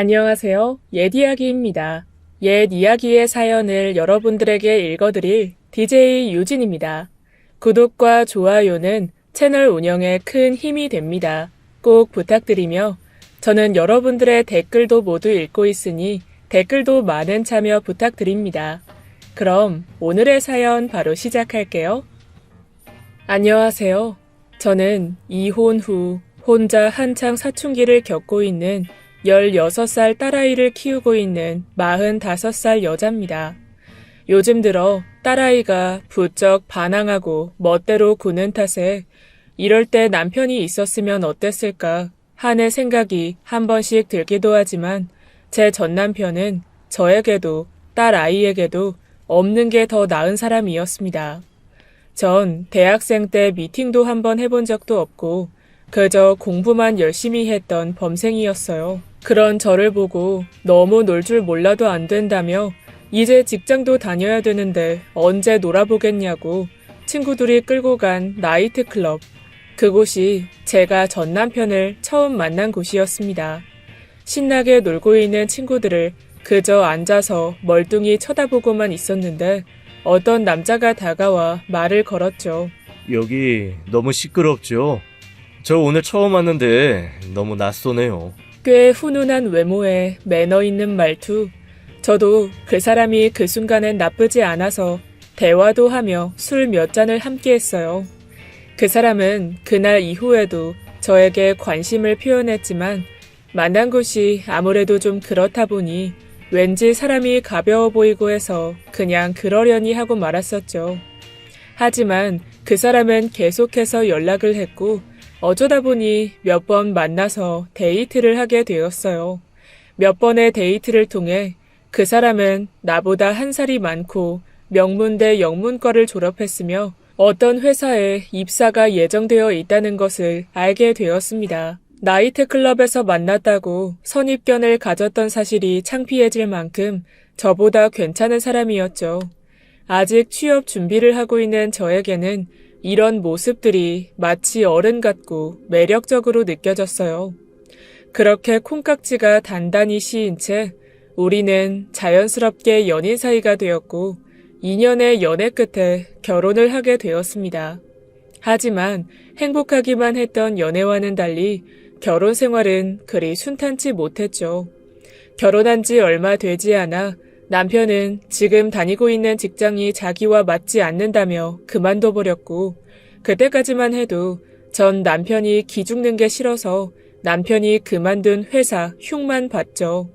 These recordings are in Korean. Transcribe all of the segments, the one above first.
안녕하세요. 옛 이야기입니다. 옛 이야기의 사연을 여러분들에게 읽어드릴 DJ 유진입니다. 구독과 좋아요는 채널 운영에 큰 힘이 됩니다. 꼭 부탁드리며 저는 여러분들의 댓글도 모두 읽고 있으니 댓글도 많은 참여 부탁드립니다. 그럼 오늘의 사연 바로 시작할게요. 안녕하세요. 저는 이혼 후 혼자 한창 사춘기를 겪고 있는 16살 딸아이를 키우고 있는 45살 여자입니다. 요즘 들어 딸아이가 부쩍 반항하고 멋대로 구는 탓에 이럴 때 남편이 있었으면 어땠을까 하는 생각이 한 번씩 들기도 하지만 제 전 남편은 저에게도 딸아이에게도 없는 게 더 나은 사람이었습니다. 전 대학생 때 미팅도 한번 해본 적도 없고 그저 공부만 열심히 했던 범생이었어요. 그런 저를 보고 너무 놀 줄 몰라도 안 된다며 이제 직장도 다녀야 되는데 언제 놀아보겠냐고 친구들이 끌고 간 나이트클럽. 그곳이 제가 전 남편을 처음 만난 곳이었습니다. 신나게 놀고 있는 친구들을 그저 앉아서 멀뚱히 쳐다보고만 있었는데 어떤 남자가 다가와 말을 걸었죠. 여기 너무 시끄럽죠? 저 오늘 처음 왔는데 너무 낯서네요. 꽤 훈훈한 외모에 매너 있는 말투. 저도 그 사람이 그 순간엔 나쁘지 않아서 대화도 하며 술 몇 잔을 함께 했어요. 그 사람은 그날 이후에도 저에게 관심을 표현했지만 만난 곳이 아무래도 좀 그렇다 보니 왠지 사람이 가벼워 보이고 해서 그냥 그러려니 하고 말았었죠. 하지만 그 사람은 계속해서 연락을 했고 어쩌다 보니 몇 번 만나서 데이트를 하게 되었어요. 몇 번의 데이트를 통해 그 사람은 나보다 한 살이 많고 명문대 영문과를 졸업했으며 어떤 회사에 입사가 예정되어 있다는 것을 알게 되었습니다. 나이트클럽에서 만났다고 선입견을 가졌던 사실이 창피해질 만큼 저보다 괜찮은 사람이었죠. 아직 취업 준비를 하고 있는 저에게는 이런 모습들이 마치 어른 같고 매력적으로 느껴졌어요. 그렇게 콩깍지가 단단히 씌인 채 우리는 자연스럽게 연인 사이가 되었고 2년의 연애 끝에 결혼을 하게 되었습니다. 하지만 행복하기만 했던 연애와는 달리 결혼 생활은 그리 순탄치 못했죠. 결혼한 지 얼마 되지 않아 남편은 지금 다니고 있는 직장이 자기와 맞지 않는다며 그만둬버렸고 그때까지만 해도 전 남편이 기죽는 게 싫어서 남편이 그만둔 회사 흉만 봤죠.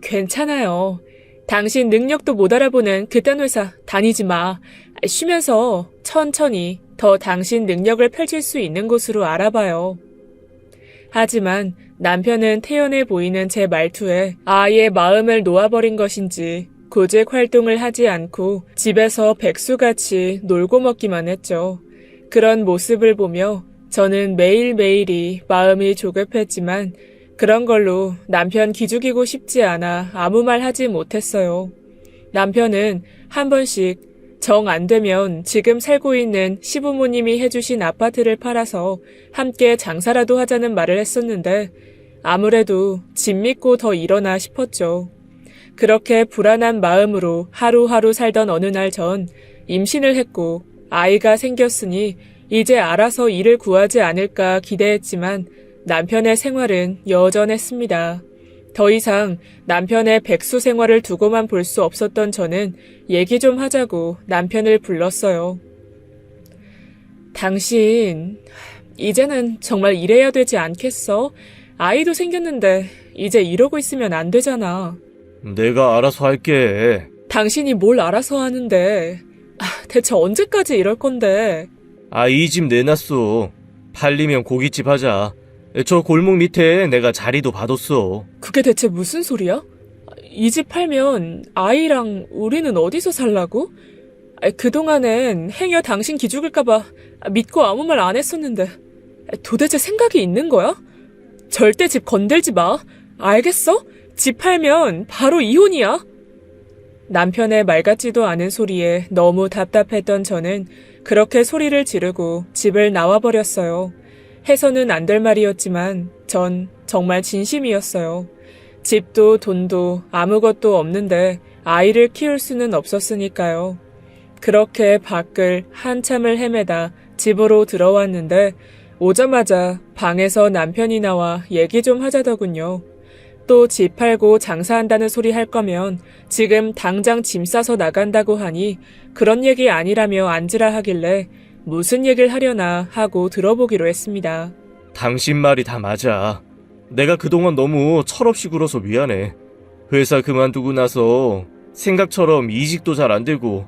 괜찮아요. 당신 능력도 못 알아보는 그딴 회사 다니지 마. 쉬면서 천천히 더 당신 능력을 펼칠 수 있는 곳으로 알아봐요. 하지만 남편은 태연해 보이는 제 말투에 아예 마음을 놓아버린 것인지 구직 활동을 하지 않고 집에서 백수같이 놀고 먹기만 했죠. 그런 모습을 보며 저는 매일매일이 마음이 조급했지만 그런 걸로 남편 기죽이고 싶지 않아 아무 말 하지 못했어요. 남편은 한 번씩 정 안 되면 지금 살고 있는 시부모님이 해주신 아파트를 팔아서 함께 장사라도 하자는 말을 했었는데 아무래도 집 믿고 더 일어나 싶었죠. 그렇게 불안한 마음으로 하루하루 살던 어느 날 전 임신을 했고 아이가 생겼으니 이제 알아서 일을 구하지 않을까 기대했지만 남편의 생활은 여전했습니다. 더 이상 남편의 백수 생활을 두고만 볼 수 없었던 저는 얘기 좀 하자고 남편을 불렀어요. 당신, 이제는 정말 일해야 되지 않겠어? 아이도 생겼는데 이제 이러고 있으면 안 되잖아. 내가 알아서 할게. 당신이 뭘 알아서 하는데. 대체 언제까지 이럴 건데. 이 집 내놨어. 팔리면 고깃집 하자. 저 골목 밑에 내가 자리도 받았어. 그게 대체 무슨 소리야? 이 집 팔면 아이랑 우리는 어디서 살라고? 그동안엔 행여 당신 기죽을까봐 믿고 아무 말 안 했었는데 도대체 생각이 있는 거야? 절대 집 건들지 마. 알겠어? 집 팔면 바로 이혼이야. 남편의 말 같지도 않은 소리에 너무 답답했던 저는 그렇게 소리를 지르고 집을 나와버렸어요. 해서는 안 될 말이었지만 전 정말 진심이었어요. 집도 돈도 아무것도 없는데 아이를 키울 수는 없었으니까요. 그렇게 밖을 한참을 헤매다 집으로 들어왔는데 오자마자 방에서 남편이 나와 얘기 좀 하자더군요. 또 집 팔고 장사한다는 소리 할 거면 지금 당장 짐 싸서 나간다고 하니 그런 얘기 아니라며 앉으라 하길래 무슨 얘기를 하려나 하고 들어보기로 했습니다. 당신 말이 다 맞아. 내가 그동안 너무 철없이 굴어서 미안해. 회사 그만두고 나서 생각처럼 이직도 잘 안 되고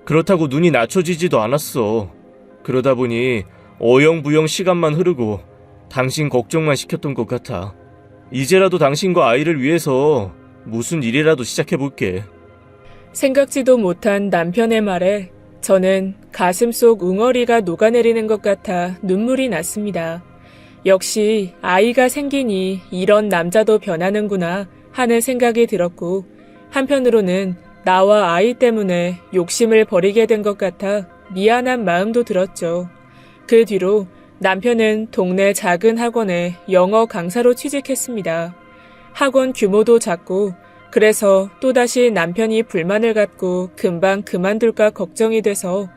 그렇다고 눈이 낮춰지지도 않았어. 그러다 보니 어영부영 시간만 흐르고 당신 걱정만 시켰던 것 같아. 이제라도 당신과 아이를 위해서 무슨 일이라도 시작해볼게. 생각지도 못한 남편의 말에 저는 가슴속 웅어리가 녹아내리는 것 같아 눈물이 났습니다. 역시 아이가 생기니 이런 남자도 변하는구나 하는 생각이 들었고 한편으로는 나와 아이 때문에 욕심을 버리게 된 것 같아 미안한 마음도 들었죠. 그 뒤로 남편은 동네 작은 학원에 영어 강사로 취직했습니다. 학원 규모도 작고 그래서 또다시 남편이 불만을 갖고 금방 그만둘까 걱정이 돼서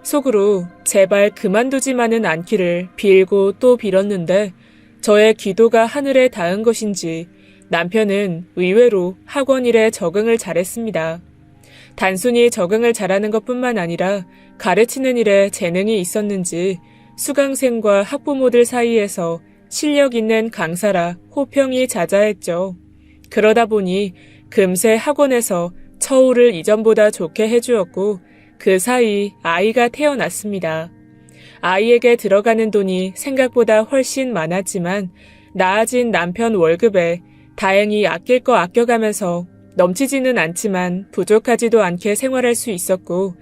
속으로 제발 그만두지만은 않기를 빌고 또 빌었는데 저의 기도가 하늘에 닿은 것인지 남편은 의외로 학원 일에 적응을 잘했습니다. 단순히 적응을 잘하는 것뿐만 아니라 가르치는 일에 재능이 있었는지 수강생과 학부모들 사이에서 실력 있는 강사라 호평이 자자했죠. 그러다 보니 금세 학원에서 처우를 이전보다 좋게 해주었고 그 사이 아이가 태어났습니다. 아이에게 들어가는 돈이 생각보다 훨씬 많았지만 나아진 남편 월급에 다행히 아낄 거 아껴가면서 넘치지는 않지만 부족하지도 않게 생활할 수 있었고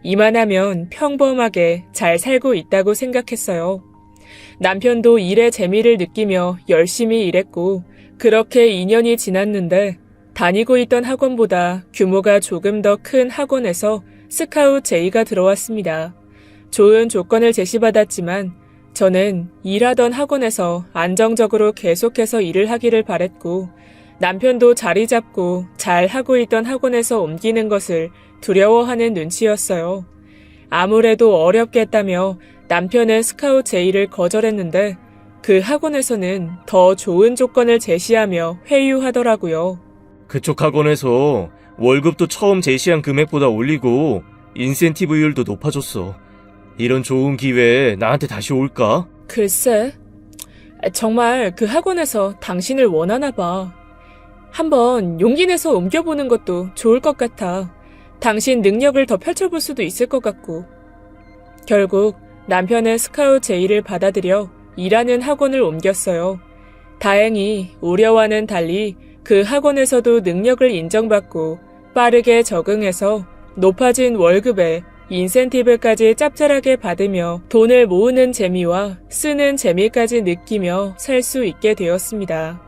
이만하면 평범하게 잘 살고 있다고 생각했어요. 남편도 일의 재미를 느끼며 열심히 일했고 그렇게 2년이 지났는데 다니고 있던 학원보다 규모가 조금 더 큰 학원에서 스카웃 제의가 들어왔습니다. 좋은 조건을 제시받았지만 저는 일하던 학원에서 안정적으로 계속해서 일을 하기를 바랬고 남편도 자리 잡고 잘 하고 있던 학원에서 옮기는 것을 두려워하는 눈치였어요. 아무래도 어렵겠다며 남편은 스카웃 제의를 거절했는데 그 학원에서는 더 좋은 조건을 제시하며 회유하더라고요. 그쪽 학원에서 월급도 처음 제시한 금액보다 올리고 인센티브율도 높아졌어. 이런 좋은 기회에 나한테 다시 올까? 글쎄, 정말 그 학원에서 당신을 원하나 봐. 한번 용기 내서 옮겨보는 것도 좋을 것 같아. 당신 능력을 더 펼쳐볼 수도 있을 것 같고. 결국 남편은 스카웃 제의를 받아들여 일하는 학원을 옮겼어요. 다행히 우려와는 달리 그 학원에서도 능력을 인정받고 빠르게 적응해서 높아진 월급에 인센티브까지 짭짤하게 받으며 돈을 모으는 재미와 쓰는 재미까지 느끼며 살 수 있게 되었습니다.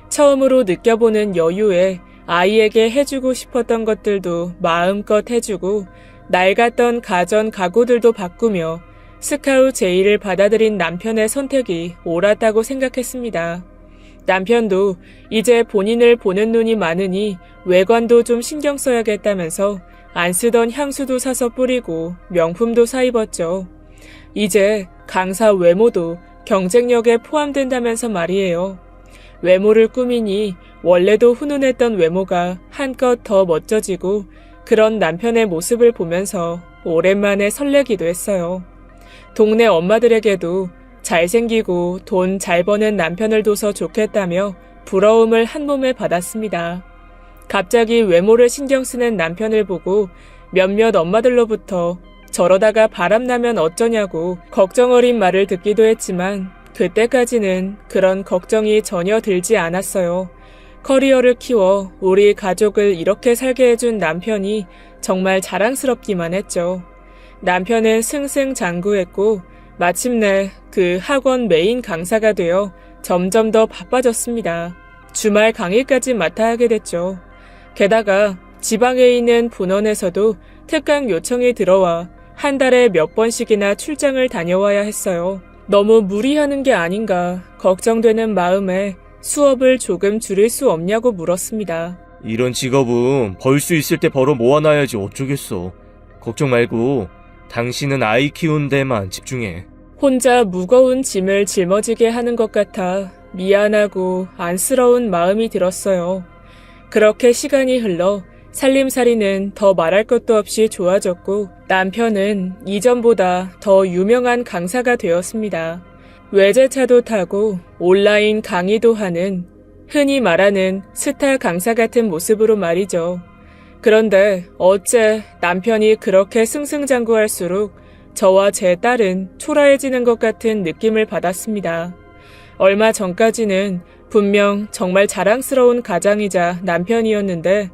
처음으로 느껴보는 여유에 아이에게 해주고 싶었던 것들도 마음껏 해주고 낡았던 가전 가구들도 바꾸며 스카웃 제의를 받아들인 남편의 선택이 옳았다고 생각했습니다. 남편도 이제 본인을 보는 눈이 많으니 외관도 좀 신경 써야겠다면서 안 쓰던 향수도 사서 뿌리고 명품도 사 입었죠. 이제 강사 외모도 경쟁력에 포함된다면서 말이에요. 외모를 꾸미니 원래도 훈훈했던 외모가 한껏 더 멋져지고 그런 남편의 모습을 보면서 오랜만에 설레기도 했어요. 동네 엄마들에게도 잘생기고 돈 잘 버는 남편을 둬서 좋겠다며 부러움을 한 몸에 받았습니다. 갑자기 외모를 신경 쓰는 남편을 보고 몇몇 엄마들로부터 저러다가 바람나면 어쩌냐고 걱정 어린 말을 듣기도 했지만 그때까지는 그런 걱정이 전혀 들지 않았어요. 커리어를 키워 우리 가족을 이렇게 살게 해준 남편이 정말 자랑스럽기만 했죠. 남편은 승승장구했고 마침내 그 학원 메인 강사가 되어 점점 더 바빠졌습니다. 주말 강의까지 맡아 하게 됐죠. 게다가 지방에 있는 분원에서도 특강 요청이 들어와 한 달에 몇 번씩이나 출장을 다녀와야 했어요. 너무 무리하는 게 아닌가 걱정되는 마음에 수업을 조금 줄일 수 없냐고 물었습니다. 이런 직업은 벌 수 있을 때 벌어 모아놔야지 어쩌겠어. 걱정 말고 당신은 아이 키우는 데만 집중해. 혼자 무거운 짐을 짊어지게 하는 것 같아 미안하고 안쓰러운 마음이 들었어요. 그렇게 시간이 흘러 살림살이는 더 말할 것도 없이 좋아졌고 남편은 이전보다 더 유명한 강사가 되었습니다. 외제차도 타고 온라인 강의도 하는 흔히 말하는 스타 강사 같은 모습으로 말이죠. 그런데 어째 남편이 그렇게 승승장구할수록 저와 제 딸은 초라해지는 것 같은 느낌을 받았습니다. 얼마 전까지는 분명 정말 자랑스러운 가장이자 남편이었는데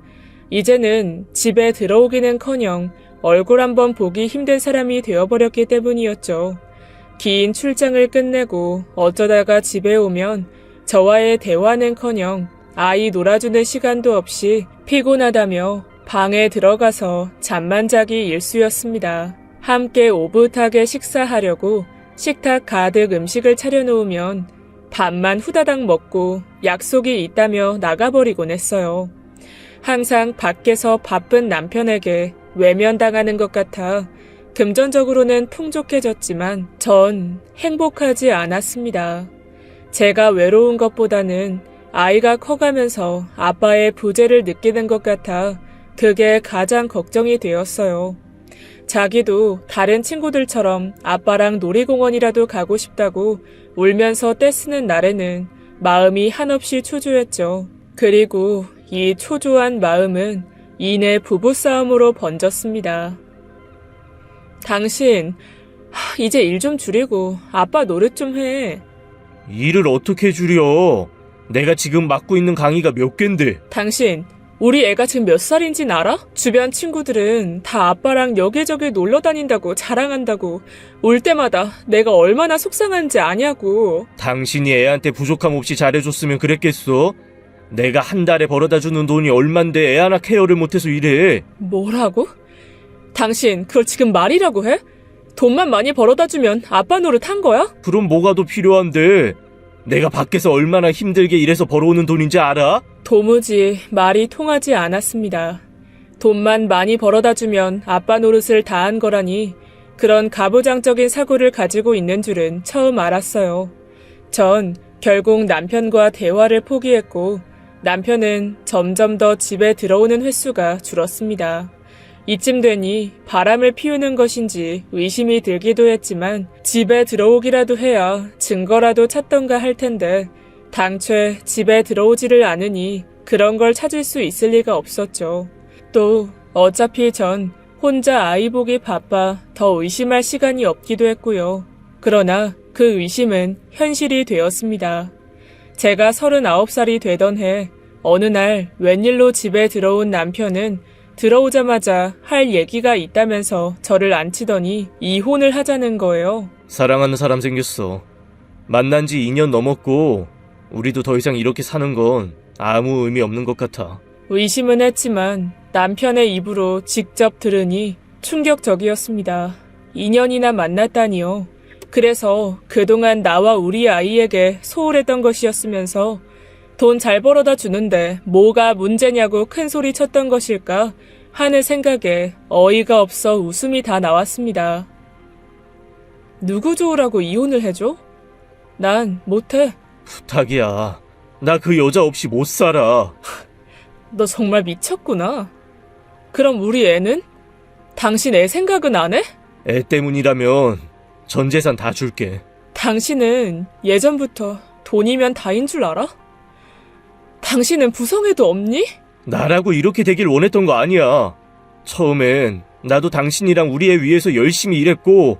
이제는 집에 들어오기는커녕 얼굴 한번 보기 힘든 사람이 되어버렸기 때문이었죠. 긴 출장을 끝내고 어쩌다가 집에 오면 저와의 대화는커녕 아이 놀아주는 시간도 없이 피곤하다며 방에 들어가서 잠만 자기 일쑤였습니다. 함께 오붓하게 식사하려고 식탁 가득 음식을 차려놓으면 밥만 후다닥 먹고 약속이 있다며 나가버리곤 했어요. 항상 밖에서 바쁜 남편에게 외면당하는 것 같아 금전적으로는 풍족해졌지만 전 행복하지 않았습니다. 제가 외로운 것보다는 아이가 커가면서 아빠의 부재를 느끼는 것 같아 그게 가장 걱정이 되었어요. 자기도 다른 친구들처럼 아빠랑 놀이공원이라도 가고 싶다고 울면서 떼쓰는 날에는 마음이 한없이 초조했죠. 그리고 이 초조한 마음은 이내 부부싸움으로 번졌습니다. 당신, 이제 일 좀 줄이고 아빠 노릇 좀 해. 일을 어떻게 줄여? 내가 지금 맡고 있는 강의가 몇 갠데. 당신, 우리 애가 지금 몇 살인진 알아? 주변 친구들은 다 아빠랑 여기저기 놀러 다닌다고 자랑한다고 올 때마다 내가 얼마나 속상한지 아냐고. 당신이 애한테 부족함 없이 잘해줬으면 그랬겠어? 내가 한 달에 벌어다주는 돈이 얼만데 애 하나 케어를 못해서 이래. 뭐라고? 당신 그걸 지금 말이라고 해? 돈만 많이 벌어다주면 아빠 노릇 한 거야? 그럼 뭐가 더 필요한데? 내가 밖에서 얼마나 힘들게 일해서 벌어오는 돈인지 알아? 도무지 말이 통하지 않았습니다. 돈만 많이 벌어다주면 아빠 노릇을 다 한 거라니 그런 가부장적인 사고를 가지고 있는 줄은 처음 알았어요. 전 결국 남편과 대화를 포기했고 남편은 점점 더 집에 들어오는 횟수가 줄었습니다. 이쯤 되니 바람을 피우는 것인지 의심이 들기도 했지만 집에 들어오기라도 해야 증거라도 찾던가 할 텐데 당최 집에 들어오지를 않으니 그런 걸 찾을 수 있을 리가 없었죠. 또 어차피 전 혼자 아이 보기 바빠 더 의심할 시간이 없기도 했고요. 그러나 그 의심은 현실이 되었습니다. 제가 39살이 되던 해 어느 날 웬일로 집에 들어온 남편은 들어오자마자 할 얘기가 있다면서 저를 앉히더니 이혼을 하자는 거예요. 사랑하는 사람 생겼어. 만난 지 2년 넘었고 우리도 더 이상 이렇게 사는 건 아무 의미 없는 것 같아. 의심은 했지만 남편의 입으로 직접 들으니 충격적이었습니다. 2년이나 만났다니요. 그래서 그동안 나와 우리 아이에게 소홀했던 것이었으면서 돈 잘 벌어다 주는데 뭐가 문제냐고 큰 소리 쳤던 것일까 하는 생각에 어이가 없어 웃음이 다 나왔습니다. 누구 좋으라고 이혼을 해줘? 난 못해. 부탁이야. 나 그 여자 없이 못 살아. 너 정말 미쳤구나. 그럼 우리 애는? 당신 애 생각은 안 해? 애 때문이라면 전 재산 다 줄게. 당신은 예전부터 돈이면 다인 줄 알아? 당신은 부성애도 없니? 나라고 이렇게 되길 원했던 거 아니야. 처음엔 나도 당신이랑 우리 애 위해서 열심히 일했고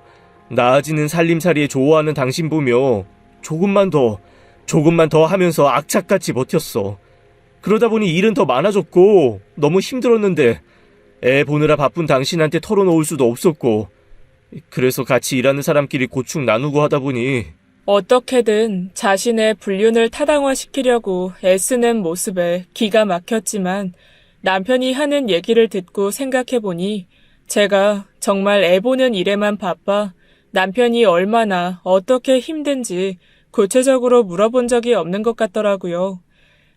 나아지는 살림살이에 좋아하는 당신 보며 조금만 더 하면서 악착같이 버텼어. 그러다 보니 일은 더 많아졌고 너무 힘들었는데 애 보느라 바쁜 당신한테 털어놓을 수도 없었고 그래서 같이 일하는 사람끼리 고충 나누고 하다 보니 어떻게든 자신의 불륜을 타당화시키려고 애쓰는 모습에 기가 막혔지만 남편이 하는 얘기를 듣고 생각해보니 제가 정말 애 보는 일에만 바빠 남편이 얼마나 어떻게 힘든지 구체적으로 물어본 적이 없는 것 같더라고요.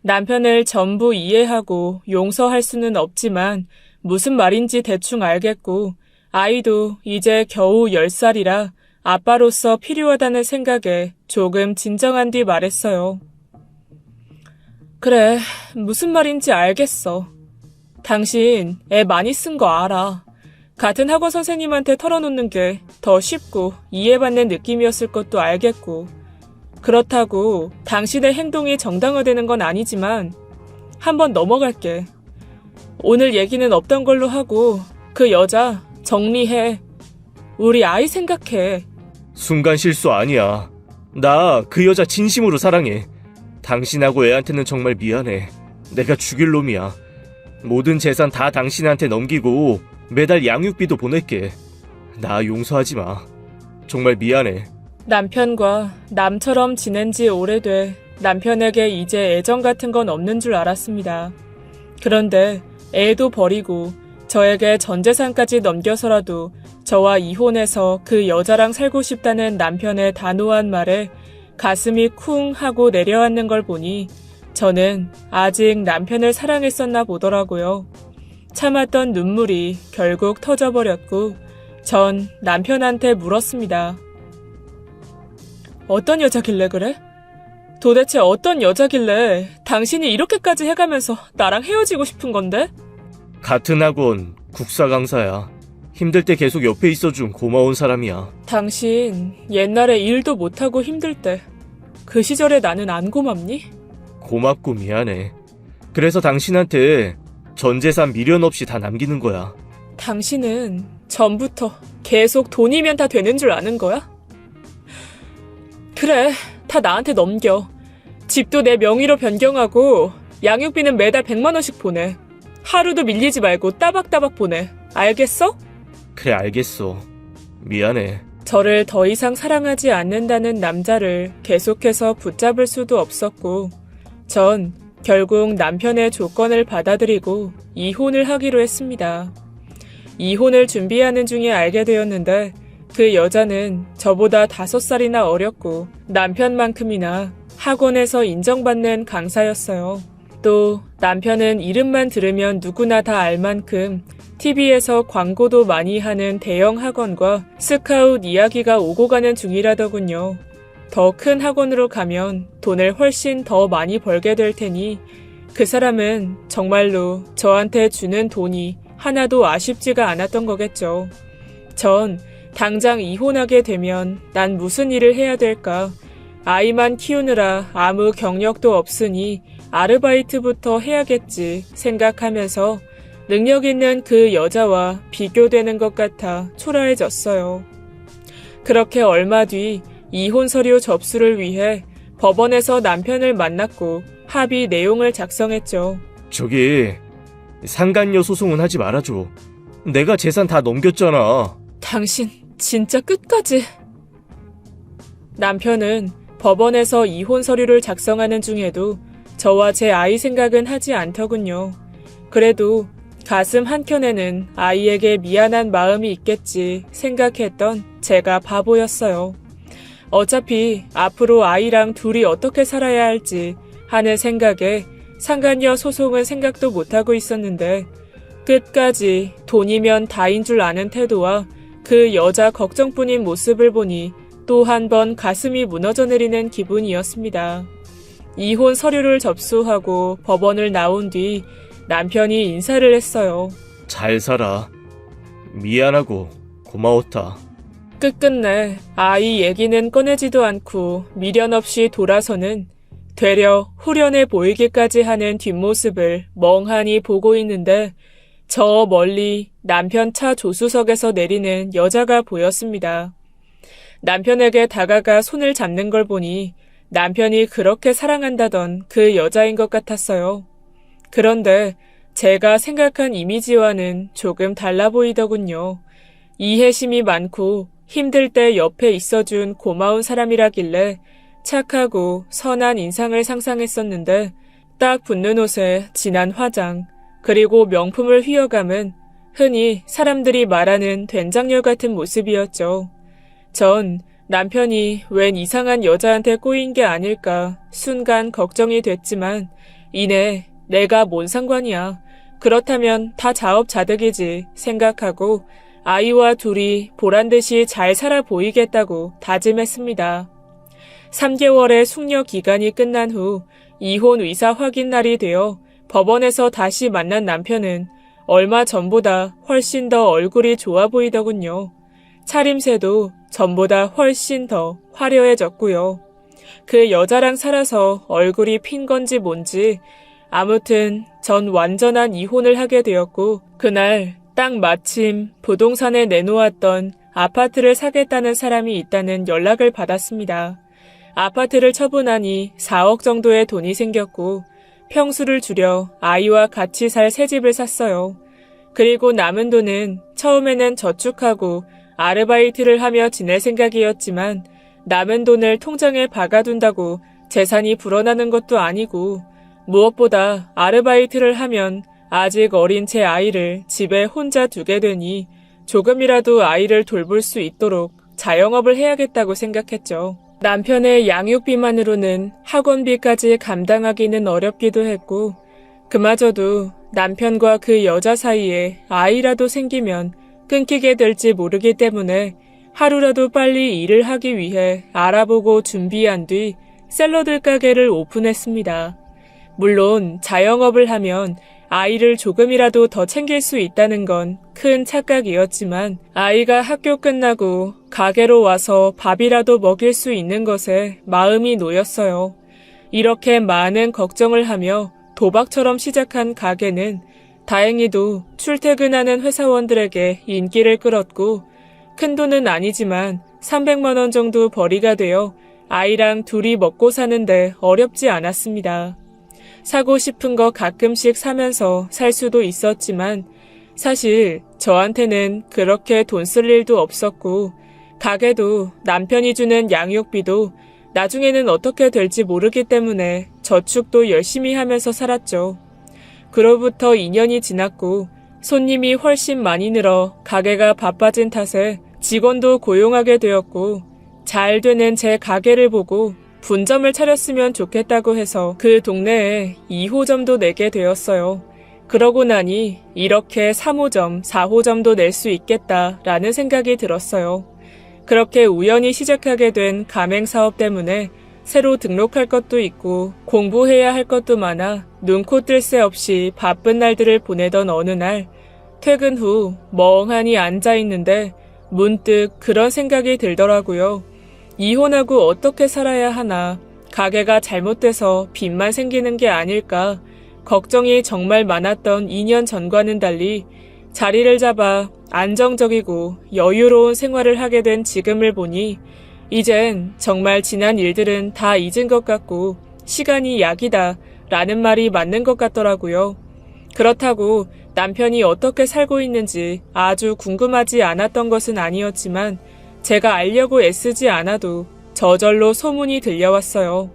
남편을 전부 이해하고 용서할 수는 없지만 무슨 말인지 대충 알겠고 아이도 이제 겨우 10살이라 아빠로서 필요하다는 생각에 조금 진정한 뒤 말했어요. 그래, 무슨 말인지 알겠어. 당신 애 많이 쓴 거 알아. 같은 학원 선생님한테 털어놓는 게 더 쉽고 이해받는 느낌이었을 것도 알겠고 그렇다고 당신의 행동이 정당화되는 건 아니지만 한번 넘어갈게. 오늘 얘기는 없던 걸로 하고 그 여자 정리해. 우리 아이 생각해. 순간 실수 아니야. 나 그 여자 진심으로 사랑해. 당신하고 애한테는 정말 미안해. 내가 죽일 놈이야. 모든 재산 다 당신한테 넘기고 매달 양육비도 보낼게. 나 용서하지 마. 정말 미안해. 남편과 남처럼 지낸 지 오래돼 남편에게 이제 애정 같은 건 없는 줄 알았습니다. 그런데 애도 버리고 저에게 전 재산까지 넘겨서라도 저와 이혼해서 그 여자랑 살고 싶다는 남편의 단호한 말에 가슴이 쿵 하고 내려앉는 걸 보니 저는 아직 남편을 사랑했었나 보더라고요. 참았던 눈물이 결국 터져버렸고 전 남편한테 물었습니다. 어떤 여자길래 그래? 도대체 어떤 여자길래 당신이 이렇게까지 해가면서 나랑 헤어지고 싶은 건데? 같은 학원 국사 강사야. 힘들 때 계속 옆에 있어준 고마운 사람이야. 당신 옛날에 일도 못하고 힘들 때 그 시절에 나는 안 고맙니? 고맙고 미안해. 그래서 당신한테 전 재산 미련 없이 다 남기는 거야. 당신은 전부터 계속 돈이면 다 되는 줄 아는 거야? 그래, 다 나한테 넘겨. 집도 내 명의로 변경하고 양육비는 매달 100만 원씩 보내. 하루도 밀리지 말고 따박따박 보내. 알겠어? 그래, 알겠어. 미안해. 저를 더 이상 사랑하지 않는다는 남자를 계속해서 붙잡을 수도 없었고 전 결국 남편의 조건을 받아들이고 이혼을 하기로 했습니다. 이혼을 준비하는 중에 알게 되었는데 그 여자는 저보다 5살이나 어렸고 남편만큼이나 학원에서 인정받는 강사였어요. 또 남편은 이름만 들으면 누구나 다 알 만큼 TV에서 광고도 많이 하는 대형 학원과 스카웃 이야기가 오고 가는 중이라더군요. 더 큰 학원으로 가면 돈을 훨씬 더 많이 벌게 될 테니 그 사람은 정말로 저한테 주는 돈이 하나도 아쉽지가 않았던 거겠죠. 전 당장 이혼하게 되면 난 무슨 일을 해야 될까? 아이만 키우느라 아무 경력도 없으니 아르바이트부터 해야겠지 생각하면서 능력 있는 그 여자와 비교되는 것 같아 초라해졌어요. 그렇게 얼마 뒤 이혼 서류 접수를 위해 법원에서 남편을 만났고 합의 내용을 작성했죠. 저기 상간녀 소송은 하지 말아줘. 내가 재산 다 넘겼잖아. 당신 진짜 끝까지. 남편은 법원에서 이혼 서류를 작성하는 중에도 저와 제 아이 생각은 하지 않더군요. 그래도 가슴 한켠에는 아이에게 미안한 마음이 있겠지 생각했던 제가 바보였어요. 어차피 앞으로 아이랑 둘이 어떻게 살아야 할지 하는 생각에 상간녀 소송은 생각도 못하고 있었는데 끝까지 돈이면 다인 줄 아는 태도와 그 여자 걱정뿐인 모습을 보니 또 한 번 가슴이 무너져 내리는 기분이었습니다. 이혼 서류를 접수하고 법원을 나온 뒤 남편이 인사를 했어요. 잘 살아. 미안하고 고마웠다. 끝끝내 아이 얘기는 꺼내지도 않고 미련 없이 돌아서는 되려 후련해 보이기까지 하는 뒷모습을 멍하니 보고 있는데 저 멀리 남편 차 조수석에서 내리는 여자가 보였습니다. 남편에게 다가가 손을 잡는 걸 보니 남편이 그렇게 사랑한다던 그 여자인 것 같았어요. 그런데 제가 생각한 이미지와는 조금 달라 보이더군요. 이해심이 많고 힘들 때 옆에 있어준 고마운 사람이라길래 착하고 선한 인상을 상상했었는데 딱 붙는 옷에 진한 화장, 그리고 명품을 휘어감은 흔히 사람들이 말하는 된장녀 같은 모습이었죠. 전 남편이 웬 이상한 여자한테 꼬인 게 아닐까 순간 걱정이 됐지만 이내 내가 뭔 상관이야. 그렇다면 다 자업자득이지 생각하고 아이와 둘이 보란듯이 잘 살아 보이겠다고 다짐했습니다. 3개월의 숙려 기간이 끝난 후 이혼 의사 확인 날이 되어 법원에서 다시 만난 남편은 얼마 전보다 훨씬 더 얼굴이 좋아 보이더군요. 차림새도 전보다 훨씬 더 화려해졌고요. 그 여자랑 살아서 얼굴이 핀 건지 뭔지 아무튼 전 완전한 이혼을 하게 되었고 그날 딱 마침 부동산에 내놓았던 아파트를 사겠다는 사람이 있다는 연락을 받았습니다. 아파트를 처분하니 4억 정도의 돈이 생겼고 평수를 줄여 아이와 같이 살 새 집을 샀어요. 그리고 남은 돈은 처음에는 저축하고 아르바이트를 하며 지낼 생각이었지만 남은 돈을 통장에 박아둔다고 재산이 불어나는 것도 아니고 무엇보다 아르바이트를 하면 아직 어린 제 아이를 집에 혼자 두게 되니 조금이라도 아이를 돌볼 수 있도록 자영업을 해야겠다고 생각했죠. 남편의 양육비만으로는 학원비까지 감당하기는 어렵기도 했고 그마저도 남편과 그 여자 사이에 아이라도 생기면 끊기게 될지 모르기 때문에 하루라도 빨리 일을 하기 위해 알아보고 준비한 뒤 샐러드 가게를 오픈했습니다. 물론 자영업을 하면 아이를 조금이라도 더 챙길 수 있다는 건 큰 착각이었지만 아이가 학교 끝나고 가게로 와서 밥이라도 먹일 수 있는 것에 마음이 놓였어요. 이렇게 많은 걱정을 하며 도박처럼 시작한 가게는 다행히도 출퇴근하는 회사원들에게 인기를 끌었고 큰돈은 아니지만 300만 원 정도 벌이가 되어 아이랑 둘이 먹고 사는데 어렵지 않았습니다. 사고 싶은 거 가끔씩 사면서 살 수도 있었지만 사실 저한테는 그렇게 돈 쓸 일도 없었고 가게도 남편이 주는 양육비도 나중에는 어떻게 될지 모르기 때문에 저축도 열심히 하면서 살았죠. 그로부터 2년이 지났고 손님이 훨씬 많이 늘어 가게가 바빠진 탓에 직원도 고용하게 되었고 잘 되는 제 가게를 보고 분점을 차렸으면 좋겠다고 해서 그 동네에 2호점도 내게 되었어요. 그러고 나니 이렇게 3호점, 4호점도 낼 수 있겠다라는 생각이 들었어요. 그렇게 우연히 시작하게 된 가맹사업 때문에 새로 등록할 것도 있고 공부해야 할 것도 많아 눈코 뜰 새 없이 바쁜 날들을 보내던 어느 날 퇴근 후 멍하니 앉아있는데 문득 그런 생각이 들더라고요. 이혼하고 어떻게 살아야 하나, 가게가 잘못돼서 빚만 생기는 게 아닐까, 걱정이 정말 많았던 2년 전과는 달리 자리를 잡아 안정적이고 여유로운 생활을 하게 된 지금을 보니 이젠 정말 지난 일들은 다 잊은 것 같고 시간이 약이다 라는 말이 맞는 것 같더라고요. 그렇다고 남편이 어떻게 살고 있는지 아주 궁금하지 않았던 것은 아니었지만 제가 알려고 애쓰지 않아도 저절로 소문이 들려왔어요.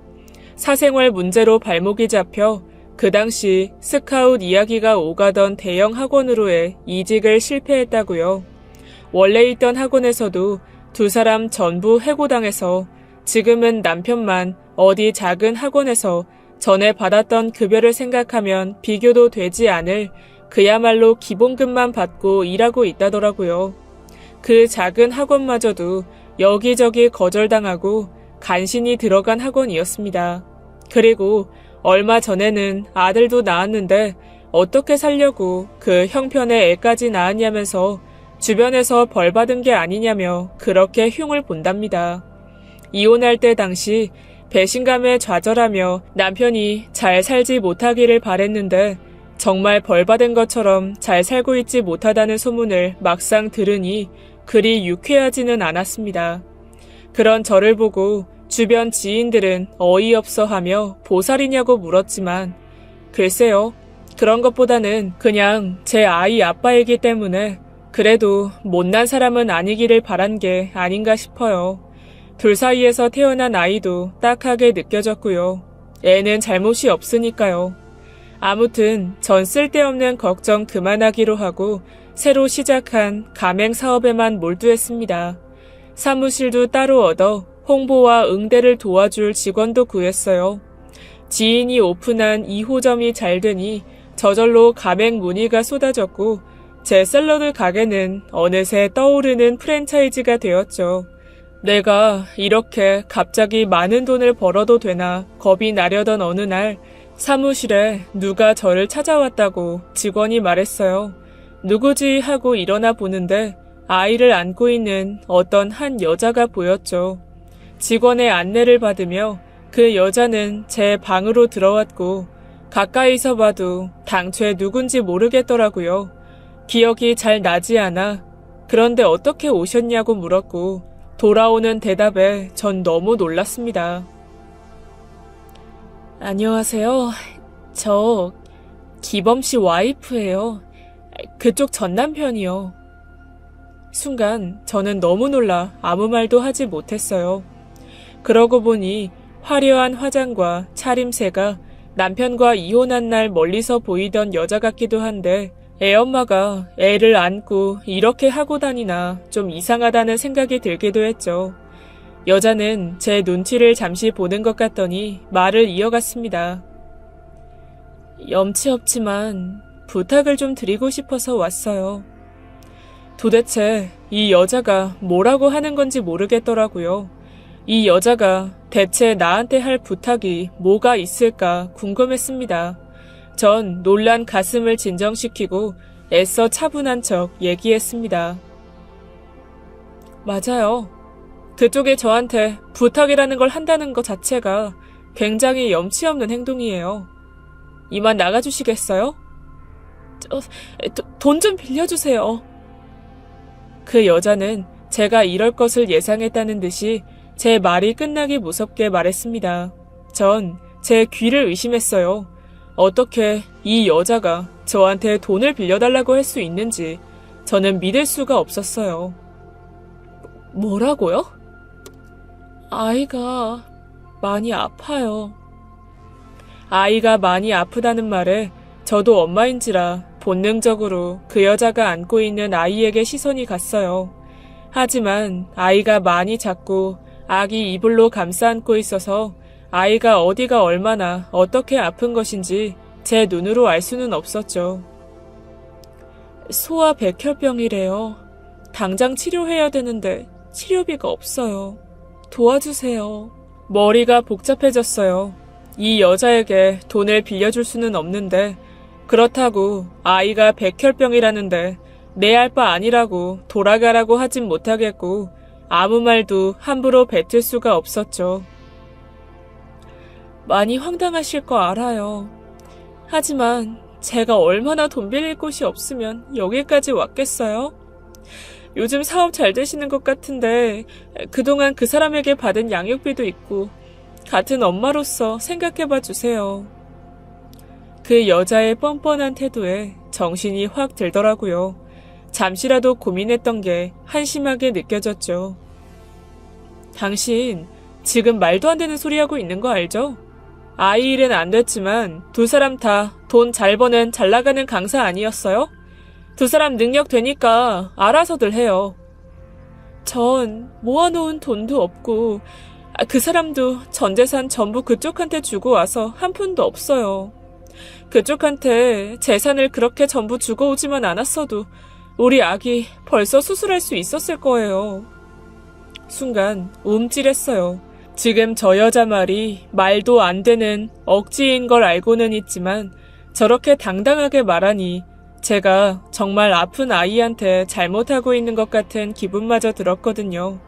사생활 문제로 발목이 잡혀 그 당시 스카웃 이야기가 오가던 대형 학원으로의 이직을 실패했다고요. 원래 있던 학원에서도 두 사람 전부 해고당해서 지금은 남편만 어디 작은 학원에서 전에 받았던 급여를 생각하면 비교도 되지 않을 그야말로 기본급만 받고 일하고 있다더라고요. 그 작은 학원마저도 여기저기 거절당하고 간신히 들어간 학원이었습니다. 그리고 얼마 전에는 아들도 낳았는데 어떻게 살려고 그 형편의 애까지 낳았냐면서 주변에서 벌 받은 게 아니냐며 그렇게 흉을 본답니다. 이혼할 때 당시 배신감에 좌절하며 남편이 잘 살지 못하기를 바랬는데 정말 벌 받은 것처럼 잘 살고 있지 못하다는 소문을 막상 들으니 그리 유쾌하지는 않았습니다. 그런 저를 보고 주변 지인들은 어이없어 하며 보살이냐고 물었지만 글쎄요. 그런 것보다는 그냥 제 아이 아빠이기 때문에 그래도 못난 사람은 아니기를 바란 게 아닌가 싶어요. 둘 사이에서 태어난 아이도 딱하게 느껴졌고요. 애는 잘못이 없으니까요. 아무튼 전 쓸데없는 걱정 그만하기로 하고 새로 시작한 가맹 사업에만 몰두했습니다. 사무실도 따로 얻어 홍보와 응대를 도와줄 직원도 구했어요. 지인이 오픈한 2호점이 잘 되니 저절로 가맹 문의가 쏟아졌고 제 샐러드 가게는 어느새 떠오르는 프랜차이즈가 되었죠. 내가 이렇게 갑자기 많은 돈을 벌어도 되나 겁이 나려던 어느 날 사무실에 누가 저를 찾아왔다고 직원이 말했어요. 누구지 하고 일어나 보는데 아이를 안고 있는 어떤 한 여자가 보였죠. 직원의 안내를 받으며 그 여자는 제 방으로 들어왔고 가까이서 봐도 당최 누군지 모르겠더라고요. 기억이 잘 나지 않아. 그런데 어떻게 오셨냐고 물었고 돌아오는 대답에 전 너무 놀랐습니다. 안녕하세요. 저 기범 씨 와이프예요. 그쪽 전 남편이요. 순간 저는 너무 놀라 아무 말도 하지 못했어요. 그러고 보니 화려한 화장과 차림새가 남편과 이혼한 날 멀리서 보이던 여자 같기도 한데 애엄마가 애를 안고 이렇게 하고 다니나 좀 이상하다는 생각이 들기도 했죠. 여자는 제 눈치를 잠시 보는 것 같더니 말을 이어갔습니다. 염치 없지만 부탁을 좀 드리고 싶어서 왔어요. 도대체 이 여자가 뭐라고 하는 건지 모르겠더라고요. 이 여자가 대체 나한테 할 부탁이 뭐가 있을까 궁금했습니다. 전 놀란 가슴을 진정시키고 애써 차분한 척 얘기했습니다. 맞아요. 그쪽에 저한테 부탁이라는 걸 한다는 것 자체가 굉장히 염치 없는 행동이에요. 이만 나가주시겠어요? 돈 좀 빌려주세요. 그 여자는 제가 이럴 것을 예상했다는 듯이 제 말이 끝나기 무섭게 말했습니다. 전 제 귀를 의심했어요. 어떻게 이 여자가 저한테 돈을 빌려달라고 할 수 있는지 저는 믿을 수가 없었어요. 뭐라고요? 아이가 많이 아파요. 아이가 많이 아프다는 말에 저도 엄마인지라 본능적으로 그 여자가 안고 있는 아이에게 시선이 갔어요. 하지만 아이가 많이 작고 아기 이불로 감싸 안고 있어서 아이가 어디가 얼마나 어떻게 아픈 것인지 제 눈으로 알 수는 없었죠. 소아 백혈병이래요. 당장 치료해야 되는데 치료비가 없어요. 도와주세요. 머리가 복잡해졌어요. 이 여자에게 돈을 빌려줄 수는 없는데 그렇다고 아이가 백혈병이라는데 내 알 바 아니라고 돌아가라고 하진 못하겠고 아무 말도 함부로 뱉을 수가 없었죠. 많이 황당하실 거 알아요. 하지만 제가 얼마나 돈 빌릴 곳이 없으면 여기까지 왔겠어요? 요즘 사업 잘 되시는 것 같은데 그동안 그 사람에게 받은 양육비도 있고 같은 엄마로서 생각해봐 주세요. 그 여자의 뻔뻔한 태도에 정신이 확 들더라고요. 잠시라도 고민했던 게 한심하게 느껴졌죠. 당신 지금 말도 안 되는 소리 하고 있는 거 알죠? 아이 일은 안 됐지만 두 사람 다 돈 잘 버는 잘 나가는 강사 아니었어요? 두 사람 능력 되니까 알아서들 해요. 전 모아놓은 돈도 없고 그 사람도 전 재산 전부 그쪽한테 주고 와서 한 푼도 없어요. 그쪽한테 재산을 그렇게 전부 주고 오지만 않았어도 우리 아기 벌써 수술할 수 있었을 거예요. 순간 움찔했어요. 지금 저 여자 말이 말도 안 되는 억지인 걸 알고는 있지만 저렇게 당당하게 말하니 제가 정말 아픈 아이한테 잘못하고 있는 것 같은 기분마저 들었거든요.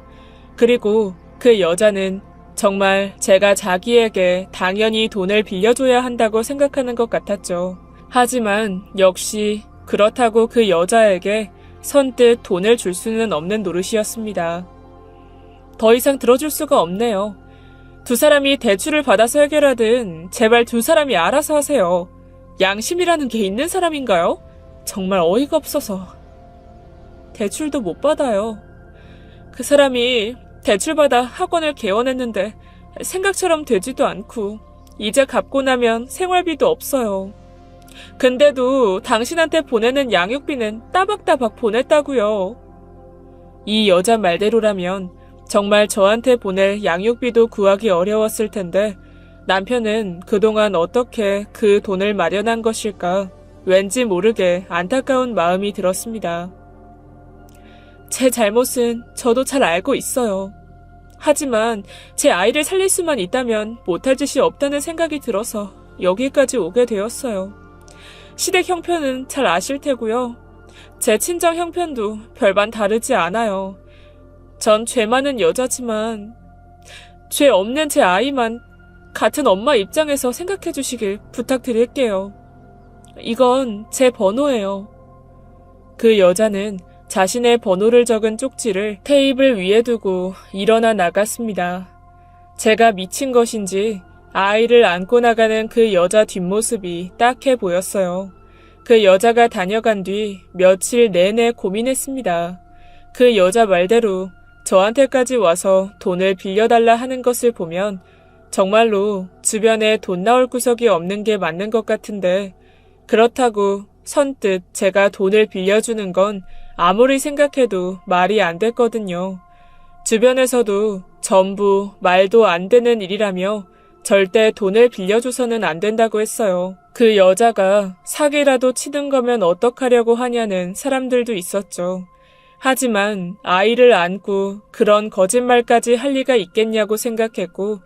그리고 그 여자는 정말 제가 자기에게 당연히 돈을 빌려줘야 한다고 생각하는 것 같았죠. 하지만 역시 그렇다고 그 여자에게 선뜻 돈을 줄 수는 없는 노릇이었습니다. 더 이상 들어줄 수가 없네요. 두 사람이 대출을 받아서 해결하든 제발 두 사람이 알아서 하세요. 양심이라는 게 있는 사람인가요? 정말 어이가 없어서. 대출도 못 받아요. 그 사람이 대출받아 학원을 개원했는데 생각처럼 되지도 않고 이제 갚고 나면 생활비도 없어요. 근데도 당신한테 보내는 양육비는 따박따박 보냈다고요. 이 여자 말대로라면 정말 저한테 보낼 양육비도 구하기 어려웠을 텐데 남편은 그동안 어떻게 그 돈을 마련한 것일까 왠지 모르게 안타까운 마음이 들었습니다. 제 잘못은 저도 잘 알고 있어요. 하지만 제 아이를 살릴 수만 있다면 못할 짓이 없다는 생각이 들어서 여기까지 오게 되었어요. 시댁 형편은 잘 아실 테고요. 제 친정 형편도 별반 다르지 않아요. 전 죄 많은 여자지만 죄 없는 제 아이만 같은 엄마 입장에서 생각해 주시길 부탁드릴게요. 이건 제 번호예요. 그 여자는 자신의 번호를 적은 쪽지를 테이블 위에 두고 일어나 나갔습니다. 제가 미친 것인지 아이를 안고 나가는 그 여자 뒷모습이 딱해 보였어요. 그 여자가 다녀간 뒤 며칠 내내 고민했습니다. 그 여자 말대로 저한테까지 와서 돈을 빌려달라 하는 것을 보면 정말로 주변에 돈 나올 구석이 없는 게 맞는 것 같은데 그렇다고 선뜻 제가 돈을 빌려주는 건 아무리 생각해도 말이 안 됐거든요. 주변에서도 전부 말도 안 되는 일이라며 절대 돈을 빌려줘서는 안 된다고 했어요. 그 여자가 사기라도 치는 거면 어떡하려고 하냐는 사람들도 있었죠. 하지만 아이를 안고 그런 거짓말까지 할 리가 있겠냐고 생각했고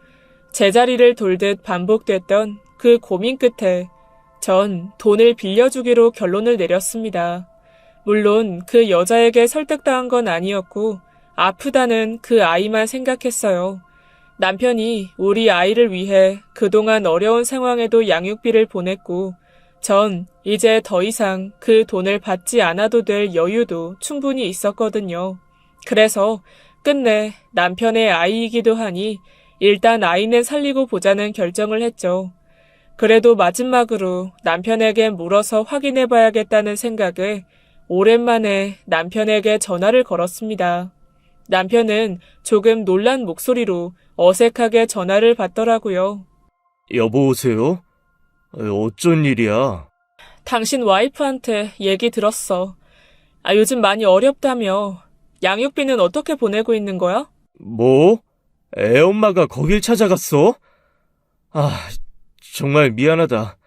제자리를 돌듯 반복됐던 그 고민 끝에 전 돈을 빌려주기로 결론을 내렸습니다. 물론 그 여자에게 설득당한 건 아니었고 아프다는 그 아이만 생각했어요. 남편이 우리 아이를 위해 그동안 어려운 상황에도 양육비를 보냈고 전 이제 더 이상 그 돈을 받지 않아도 될 여유도 충분히 있었거든요. 그래서 끝내 남편의 아이이기도 하니 일단 아이는 살리고 보자는 결정을 했죠. 그래도 마지막으로 남편에게 물어서 확인해봐야겠다는 생각에 오랜만에 남편에게 전화를 걸었습니다. 남편은 조금 놀란 목소리로 어색하게 전화를 받더라고요. 여보세요? 어쩐 일이야? 당신 와이프한테 얘기 들었어. 요즘 많이 어렵다며. 양육비는 어떻게 보내고 있는 거야? 뭐? 애엄마가 거길 찾아갔어? 정말 미안하다.